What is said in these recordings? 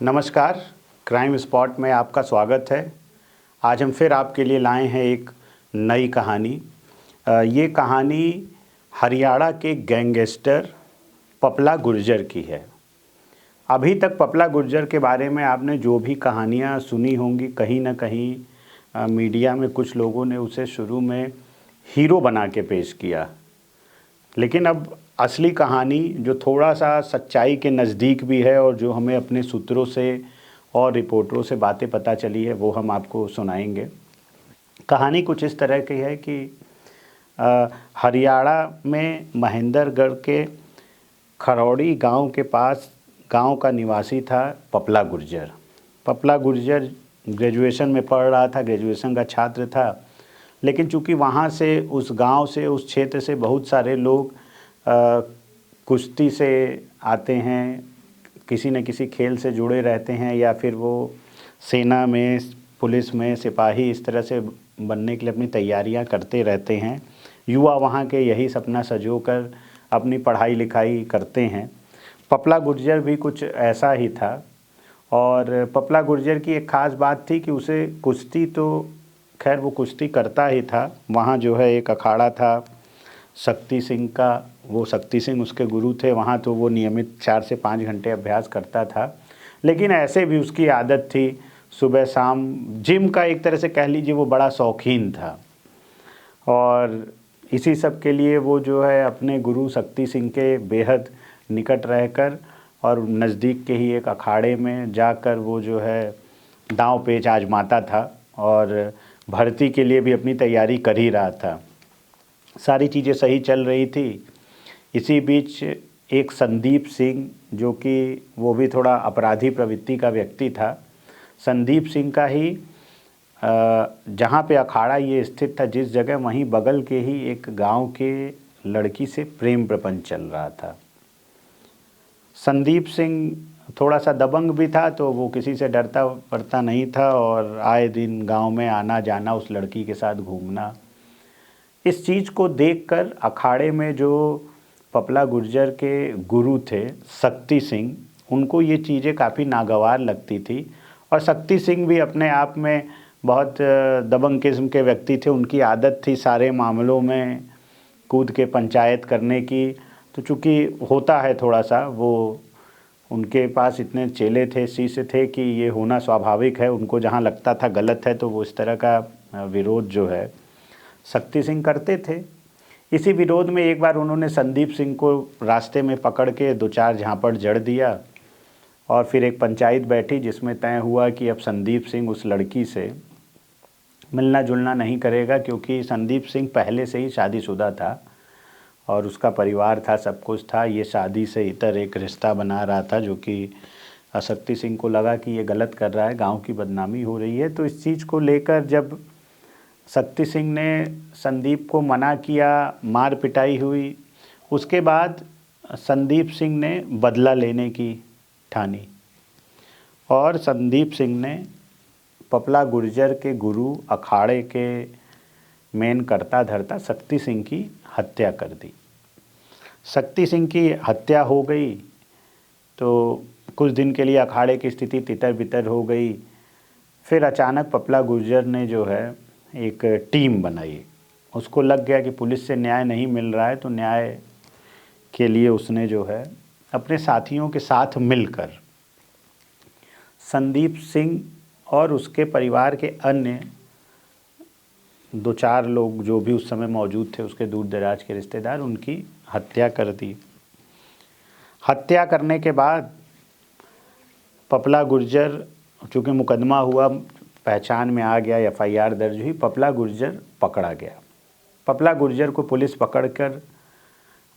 नमस्कार, crime spot में आपका स्वागत है। आज हम फिर आपके लिए लाए हैं एक नई कहानी। ये कहानी हरियाणा के गैंगस्टर पपला गुर्जर की है। अभी तक पपला गुर्जर के बारे में आपने जो भी कहानियाँ सुनी होंगी, कहीं ना कहीं मीडिया में कुछ लोगों ने उसे शुरू में हीरो बना के पेश किया, लेकिन अब असली कहानी जो थोड़ा सा सच्चाई के नज़दीक भी है और जो हमें अपने सूत्रों से और रिपोर्टरों से बातें पता चली है वो हम आपको सुनाएंगे। कहानी कुछ इस तरह की है कि हरियाणा में महेंद्रगढ़ के खरौड़ी गांव के पास गांव का निवासी था पपला गुर्जर। पपला गुर्जर ग्रेजुएशन में पढ़ रहा था, ग्रेजुएशन का छात्र था, लेकिन चूंकि वहाँ से, उस गांव से, उस क्षेत्र से बहुत सारे लोग कुश्ती से आते हैं, किसी न किसी खेल से जुड़े रहते हैं, या फिर वो सेना में, पुलिस में सिपाही इस तरह से बनने के लिए अपनी तैयारियां करते रहते हैं। युवा वहाँ के यही सपना संजोकर अपनी पढ़ाई लिखाई करते हैं। पपला गुर्जर भी कुछ ऐसा ही था। और पपला गुर्जर की एक ख़ास बात थी कि उसे कुश्ती, तो खैर वो कुश्ती करता ही था। वहाँ जो है एक अखाड़ा था शक्ति सिंह का, वो शक्ति सिंह उसके गुरु थे। वहाँ तो वो नियमित 4 से 5 घंटे अभ्यास करता था, लेकिन ऐसे भी उसकी आदत थी सुबह शाम जिम का, एक तरह से कह लीजिए वो बड़ा शौकीन था। और इसी सब के लिए वो जो है अपने गुरु शक्ति सिंह के बेहद निकट रहकर और नज़दीक के ही एक अखाड़े में जाकर वो जो है दांव पेच आजमाता था और भर्ती के लिए भी अपनी तैयारी कर ही रहा था। सारी चीज़ें सही चल रही थी। इसी बीच एक संदीप सिंह, जो कि वो भी थोड़ा अपराधी प्रवृत्ति का व्यक्ति था, संदीप सिंह का ही जहाँ पे अखाड़ा ये स्थित था, जिस जगह, वहीं बगल के ही एक गांव के लड़की से प्रेम प्रपंच चल रहा था। संदीप सिंह थोड़ा सा दबंग भी था, तो वो किसी से डरता पड़ता नहीं था और आए दिन गांव में आना जाना, उस लड़की के साथ घूमना। इस चीज़ को देखकर अखाड़े में जो पपला गुर्जर के गुरु थे शक्ति सिंह, उनको ये चीज़ें काफ़ी नागवार लगती थी। और शक्ति सिंह भी अपने आप में बहुत दबंग किस्म के व्यक्ति थे। उनकी आदत थी सारे मामलों में कूद के पंचायत करने की। तो चूँकि होता है थोड़ा सा, वो उनके पास इतने चेले थे, शिष्य थे कि ये होना स्वाभाविक है। उनको जहाँ लगता था गलत है तो वो इस तरह का विरोध जो है शक्ति सिंह करते थे। इसी विरोध में एक बार उन्होंने संदीप सिंह को रास्ते में पकड़ के 2-4 झापड़ जड़ दिया और फिर एक पंचायत बैठी जिसमें तय हुआ कि अब संदीप सिंह उस लड़की से मिलना जुलना नहीं करेगा, क्योंकि संदीप सिंह पहले से ही शादीशुदा था और उसका परिवार था, सब कुछ था। ये शादी से इतर एक रिश्ता बना रहा था, जो कि शक्ति सिंह को लगा कि ये गलत कर रहा है, गांव की बदनामी हो रही है। तो इस चीज़ को लेकर जब शक्ति सिंह ने संदीप को मना किया, मार पिटाई हुई, उसके बाद संदीप सिंह ने बदला लेने की ठानी और संदीप सिंह ने पपला गुर्जर के गुरु, अखाड़े के मेन करता धरता शक्ति सिंह की हत्या कर दी। शक्ति सिंह की हत्या हो गई तो कुछ दिन के लिए अखाड़े की स्थिति तितर बितर हो गई। फिर अचानक पपला गुर्जर ने जो है एक टीम बनाई। उसको लग गया कि पुलिस से न्याय नहीं मिल रहा है, तो न्याय के लिए उसने जो है अपने साथियों के साथ मिलकर संदीप सिंह और उसके परिवार के अन्य 2-4 लोग जो भी उस समय मौजूद थे, उसके दूर दराज के रिश्तेदार, उनकी हत्या कर दी। हत्या करने के बाद पपला गुर्जर, चूँकि मुकदमा हुआ, पहचान में आ गया, FIR दर्ज हुई, पपला गुर्जर पकड़ा गया। पपला गुर्जर को पुलिस पकड़कर,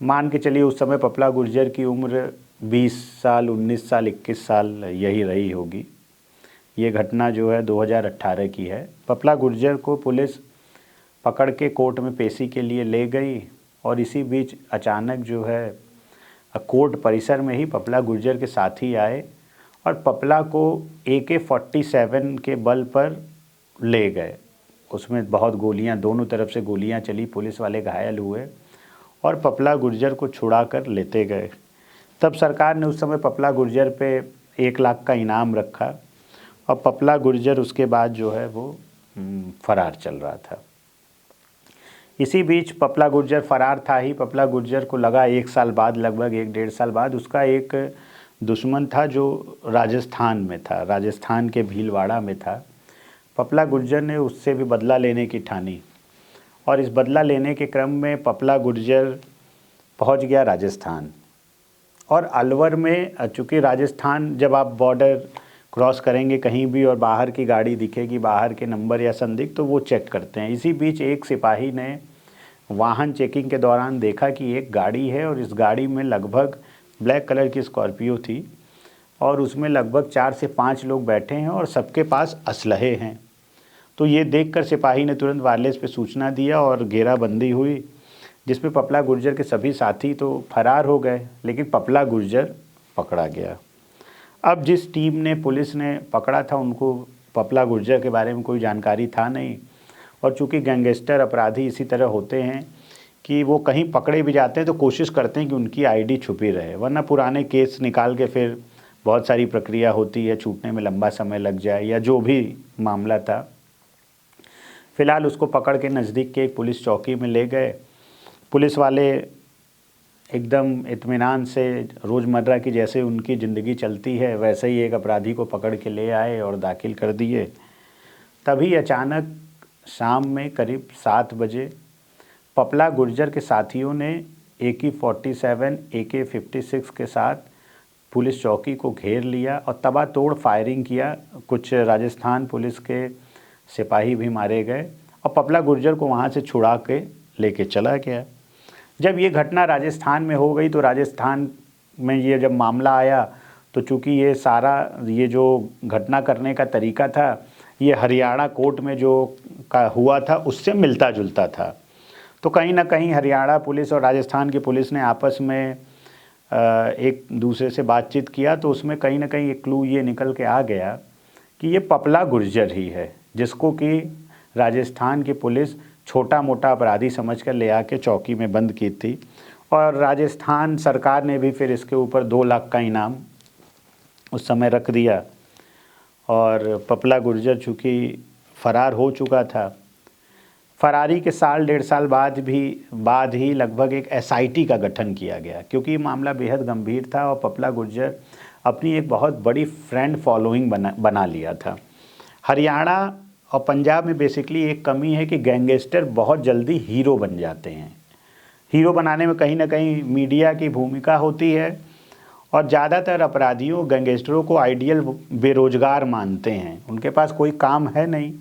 मान के चलिए उस समय पपला गुर्जर की उम्र 20 साल, 19 साल, 21 साल यही रही होगी। ये घटना जो है 2018 की है। पपला गुर्जर को पुलिस पकड़ के कोर्ट में पेशी के लिए ले गई और इसी बीच अचानक जो है कोर्ट परिसर में ही पपला गुर्जर के साथी आए और पपला को AK-47 के बल पर ले गए। उसमें बहुत गोलियां, दोनों तरफ से गोलियां चली, पुलिस वाले घायल हुए और पपला गुर्जर को छुड़ा कर लेते गए। तब सरकार ने उस समय पपला गुर्जर पे 1 लाख का इनाम रखा और पपला गुर्जर उसके बाद जो है वो फरार चल रहा था। इसी बीच पपला गुर्जर फरार था ही। पपला गुर्जर को लगा 1 साल बाद, लगभग 1 डेढ़ साल बाद, उसका एक दुश्मन था जो राजस्थान में था, राजस्थान के भीलवाड़ा में था। पपला गुर्जर ने उससे भी बदला लेने की ठानी और इस बदला लेने के क्रम में पपला गुर्जर पहुंच गया राजस्थान। और अलवर में, चूँकि राजस्थान जब आप बॉर्डर क्रॉस करेंगे कहीं भी और बाहर की गाड़ी दिखेगी, बाहर के नंबर या संदिग्ध, तो वो चेक करते हैं। इसी बीच एक सिपाही ने वाहन चेकिंग के दौरान देखा कि एक गाड़ी है और इस गाड़ी में लगभग ब्लैक कलर की स्कॉर्पियो थी और उसमें लगभग 4 से 5 लोग बैठे हैं और सबके पास असलहे हैं। तो ये देखकर सिपाही ने तुरंत वायरलेस पे सूचना दिया और घेराबंदी हुई, जिसमें पपला गुर्जर के सभी साथी तो फरार हो गए, लेकिन पपला गुर्जर पकड़ा गया। अब जिस टीम ने, पुलिस ने पकड़ा था, उनको पपला गुर्जर के बारे में कोई जानकारी था नहीं। और चूँकि गैंगस्टर अपराधी इसी तरह होते हैं कि वो कहीं पकड़े भी जाते हैं तो कोशिश करते हैं कि उनकी आईडी छुपी रहे, वरना पुराने केस निकाल के फिर बहुत सारी प्रक्रिया होती है, छूटने में लंबा समय लग जाए या जो भी मामला था। फ़िलहाल उसको पकड़ के नज़दीक के एक पुलिस चौकी में ले गए। पुलिस वाले एकदम इत्मीनान से, रोज़मर्रा की जैसे उनकी ज़िंदगी चलती है वैसे ही एक अपराधी को पकड़ के ले आए और दाखिल कर दिए। तभी अचानक शाम में करीब 7 बजे पपला गुर्जर के साथियों ने AK-47, AK-56 के साथ पुलिस चौकी को घेर लिया और तबातोड़ फायरिंग किया। कुछ राजस्थान पुलिस के सिपाही भी मारे गए और पपला गुर्जर को वहाँ से छुड़ा के लेके चला गया। जब ये घटना राजस्थान में हो गई तो राजस्थान में ये जब मामला आया तो चूँकि ये जो घटना करने का तरीका था ये हरियाणा कोर्ट में जो का हुआ था उससे मिलता जुलता था। तो कहीं ना कहीं हरियाणा पुलिस और राजस्थान की पुलिस ने आपस में एक दूसरे से बातचीत किया, तो उसमें कहीं ना कहीं एक क्लू ये निकल के आ गया कि ये पपला गुर्जर ही है, जिसको कि राजस्थान की पुलिस छोटा मोटा अपराधी समझकर ले आके चौकी में बंद की थी। और राजस्थान सरकार ने भी फिर इसके ऊपर 2 लाख का इनाम उस समय रख दिया। और पपला गुर्जर चूँकि फरार हो चुका था, फरारी के साल 1.5 साल बाद ही लगभग एक SIT का गठन किया गया, क्योंकि ये मामला बेहद गंभीर था और पपला गुर्जर अपनी एक बहुत बड़ी फ्रेंड फॉलोइंग बना लिया था। हरियाणा और पंजाब में बेसिकली एक कमी है कि गैंगस्टर बहुत जल्दी हीरो बन जाते हैं। हीरो बनाने में कहीं ना कहीं मीडिया की भूमिका होती है और ज़्यादातर अपराधियों, गैंगस्टरों को आइडियल बेरोजगार मानते हैं। उनके पास कोई काम है नहीं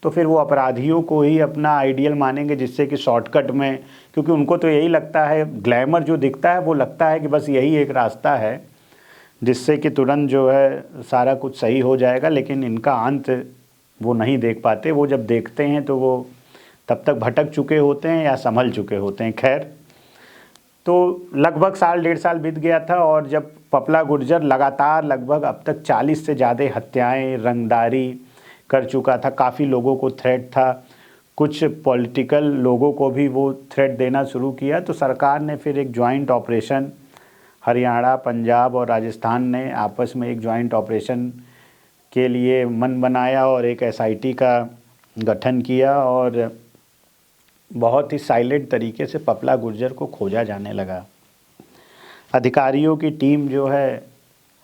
तो फिर वो अपराधियों को ही अपना आइडियल मानेंगे, जिससे कि शॉर्टकट में, क्योंकि उनको तो यही लगता है, ग्लैमर जो दिखता है वो लगता है कि बस यही एक रास्ता है जिससे कि तुरंत जो है सारा कुछ सही हो जाएगा। लेकिन इनका अंत वो नहीं देख पाते। वो जब देखते हैं तो वो तब तक भटक चुके होते हैं या संभल चुके होते हैं। खैर, तो लगभग साल 1.5 साल बीत गया था और जब पपला गुर्जर लगातार लगभग अब तक 40 से ज़्यादा हत्याएं, रंगदारी कर चुका था, काफ़ी लोगों को थ्रेट था, कुछ पॉलिटिकल लोगों को भी वो थ्रेट देना शुरू किया। तो सरकार ने फिर एक जॉइंट ऑपरेशन, हरियाणा, पंजाब और राजस्थान ने आपस में एक जॉइंट ऑपरेशन के लिए मन बनाया और एक SIT का गठन किया और बहुत ही साइलेंट तरीके से पपला गुर्जर को खोजा जाने लगा। अधिकारियों की टीम जो है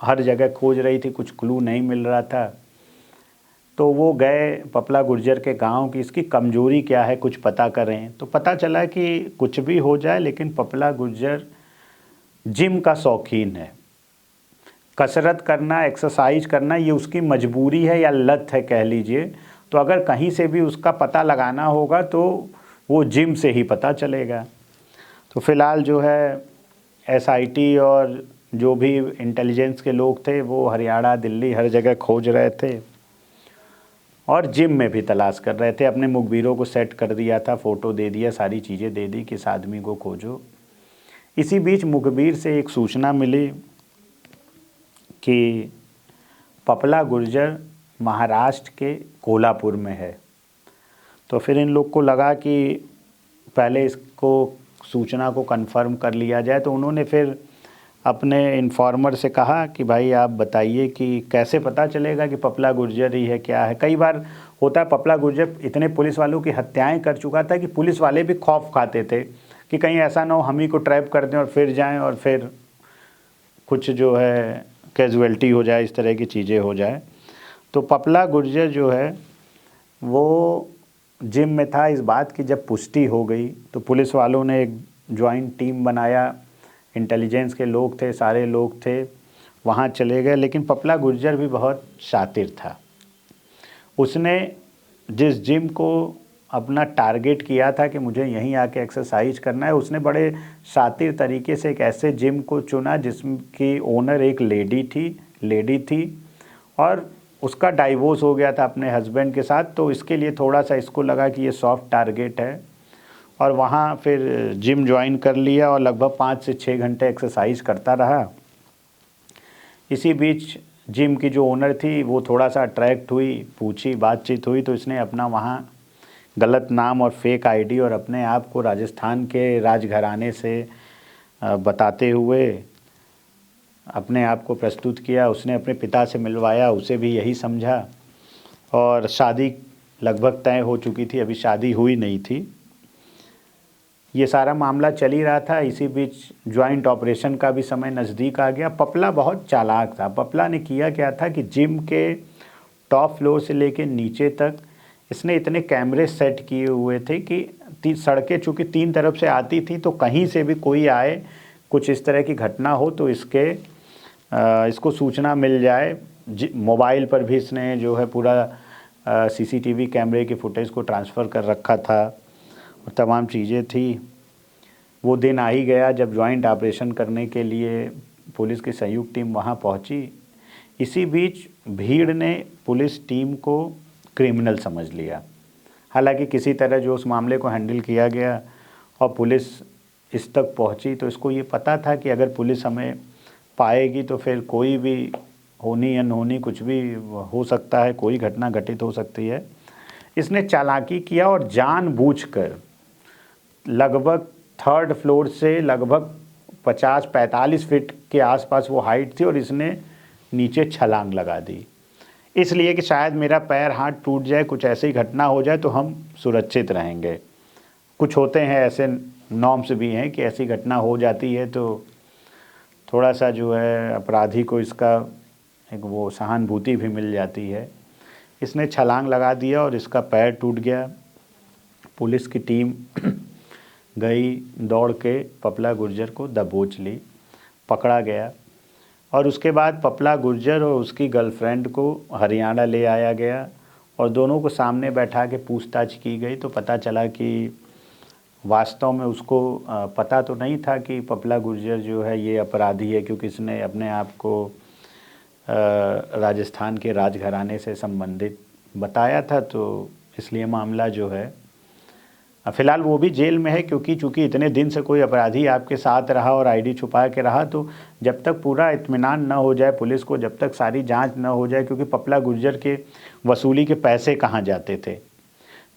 हर जगह खोज रही थी, कुछ क्लू नहीं मिल रहा था। तो वो गए पपला गुर्जर के गांव की इसकी कमजोरी क्या है कुछ पता करें। तो पता चला कि कुछ भी हो जाए लेकिन पपला गुर्जर जिम का शौकीन है। कसरत करना, एक्सरसाइज करना ये उसकी मजबूरी है या लत है कह लीजिए। तो अगर कहीं से भी उसका पता लगाना होगा तो वो जिम से ही पता चलेगा। तो फ़िलहाल जो है SIT और जो भी इंटेलिजेंस के लोग थे वो हरियाणा, दिल्ली हर जगह खोज रहे थे और जिम में भी तलाश कर रहे थे। अपने मुखबिरों को सेट कर दिया था, फ़ोटो दे दिया, सारी चीज़ें दे दी कि इस आदमी को खोजो। इसी बीच मुखबिर से एक सूचना मिली कि पपला गुर्जर महाराष्ट्र के कोल्हापुर में है। तो फिर इन लोग को लगा कि पहले इसको सूचना को कंफर्म कर लिया जाए। तो उन्होंने फिर अपने इन्फॉर्मर से कहा कि भाई आप बताइए कि कैसे पता चलेगा कि पपला गुर्जर ही है, क्या है। कई बार होता है पपला गुर्जर इतने पुलिस वालों की हत्याएं कर चुका था कि पुलिस वाले भी खौफ खाते थे कि कहीं ऐसा ना हो हम ही को ट्रैप कर दें और फिर जाएं और फिर कुछ जो है कैजुअल्टी हो जाए, इस तरह की चीज़ें हो जाए। तो पपला गुर्जर जो है वो जिम में था। इस बात की जब पुष्टि हो गई तो पुलिस वालों ने एक जॉइंट टीम बनाया, इंटेलिजेंस के लोग थे, सारे लोग थे, वहाँ चले गए। लेकिन पपला गुर्जर भी बहुत शातिर था। उसने जिस जिम को अपना टारगेट किया था कि मुझे यहीं आके एक्सरसाइज करना है, उसने बड़े शातिर तरीके से एक ऐसे जिम को चुना जिसकी ओनर एक लेडी थी और उसका डाइवोर्स हो गया था अपने हस्बैंड के साथ। तो इसके लिए थोड़ा सा इसको लगा कि ये सॉफ्ट टारगेट है और वहाँ फिर जिम ज्वाइन कर लिया और लगभग 5 से 6 घंटे एक्सरसाइज करता रहा। इसी बीच जिम की जो ओनर थी वो थोड़ा सा अट्रैक्ट हुई, पूछी, बातचीत हुई, तो इसने अपना वहाँ गलत नाम और फेक आईडी और अपने आप को राजस्थान के राजघराने से बताते हुए अपने आप को प्रस्तुत किया। उसने अपने पिता से मिलवाया, उसे भी यही समझा और शादी लगभग तय हो चुकी थी, अभी शादी हुई नहीं थी। ये सारा मामला चल ही रहा था। इसी बीच जॉइंट ऑपरेशन का भी समय नज़दीक आ गया। पपला बहुत चालाक था। पपला ने किया क्या था कि जिम के टॉप फ्लोर से लेके नीचे तक इसने इतने कैमरे सेट किए हुए थे कि सड़कें चूँकि 3 तरफ से आती थी तो कहीं से भी कोई आए, कुछ इस तरह की घटना हो तो इसको सूचना मिल जाए। मोबाइल पर भी इसने जो है पूरा सीसीटीवी कैमरे के फुटेज को ट्रांसफ़र कर रखा था और तमाम चीज़ें थी। वो दिन आ ही गया जब जॉइंट ऑपरेशन करने के लिए पुलिस की संयुक्त टीम वहाँ पहुँची। इसी बीच भीड़ ने पुलिस टीम को क्रिमिनल समझ लिया। हालांकि किसी तरह जो उस मामले को हैंडल किया गया और पुलिस इस तक पहुँची तो इसको ये पता था कि अगर पुलिस हमें पाएगी तो फिर कोई भी होनी अनहोनी कुछ भी हो सकता है, कोई घटना घटित हो सकती है। इसने चालाकी किया और जानबूझकर लगभग 3rd फ्लोर से लगभग 50-45 फीट के आसपास वो हाइट थी और इसने नीचे छलांग लगा दी, इसलिए कि शायद मेरा पैर हाथ टूट जाए, कुछ ऐसी घटना हो जाए तो हम सुरक्षित रहेंगे। कुछ होते हैं ऐसे नॉर्म्स भी हैं कि ऐसी घटना हो जाती है तो थोड़ा सा जो है अपराधी को इसका एक वो सहानुभूति भी मिल जाती है। इसने छलांग लगा दिया और इसका पैर टूट गया। पुलिस की टीम गई, दौड़ के पपला गुर्जर को दबोच ली, पकड़ा गया और उसके बाद पपला गुर्जर और उसकी गर्लफ्रेंड को हरियाणा ले आया गया और दोनों को सामने बैठा के पूछताछ की गई। तो पता चला कि वास्तव में उसको पता तो नहीं था कि पपला गुर्जर जो है ये अपराधी है, क्योंकि इसने अपने आप को राजस्थान के राजघराने से संबंधित बताया था। तो इसलिए मामला जो है फ़िलहाल वो भी जेल में है, क्योंकि चूँकि इतने दिन से कोई अपराधी आपके साथ रहा और आईडी छुपा के रहा, तो जब तक पूरा इत्मीनान न हो जाए पुलिस को, जब तक सारी जांच न हो जाए, क्योंकि पपला गुर्जर के वसूली के पैसे कहाँ जाते थे।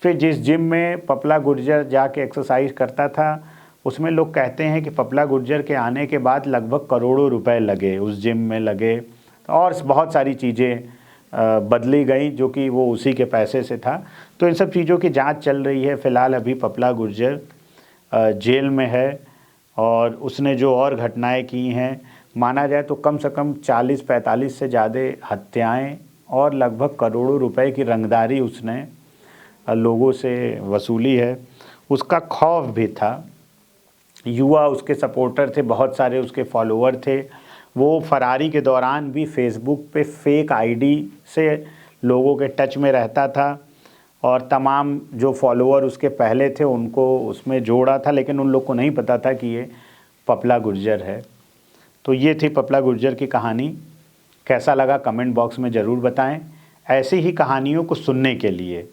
फिर जिस जिम में पपला गुर्जर जाके एक्सरसाइज करता था उसमें लोग कहते हैं कि पपला गुर्जर के आने के बाद लगभग करोड़ों रुपए लगे, उस जिम में लगे और बहुत सारी चीज़ें बदली गई जो कि वो उसी के पैसे से था। तो इन सब चीज़ों की जांच चल रही है। फ़िलहाल अभी पपला गुर्जर जेल में है और उसने जो और घटनाएं की हैं, माना जाए तो कम से कम 40-45 से ज़्यादा हत्याएं और लगभग करोड़ों रुपए की रंगदारी उसने लोगों से वसूली है। उसका खौफ भी था, युवा उसके सपोर्टर थे, बहुत सारे उसके फॉलोअर थे। वो फरारी के दौरान भी फेसबुक पे फेक आईडी से लोगों के टच में रहता था और तमाम जो फॉलोअर उसके पहले थे उनको उसमें जोड़ा था, लेकिन उन लोग को नहीं पता था कि ये पपला गुर्जर है। तो ये थी पपला गुर्जर की कहानी। कैसा लगा कमेंट बॉक्स में ज़रूर बताएं। ऐसी ही कहानियों को सुनने के लिए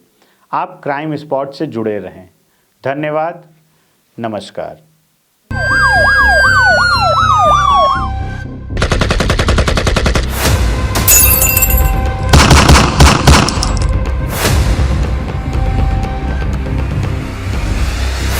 आप क्राइम स्पॉट से जुड़े रहें। धन्यवाद, नमस्कार।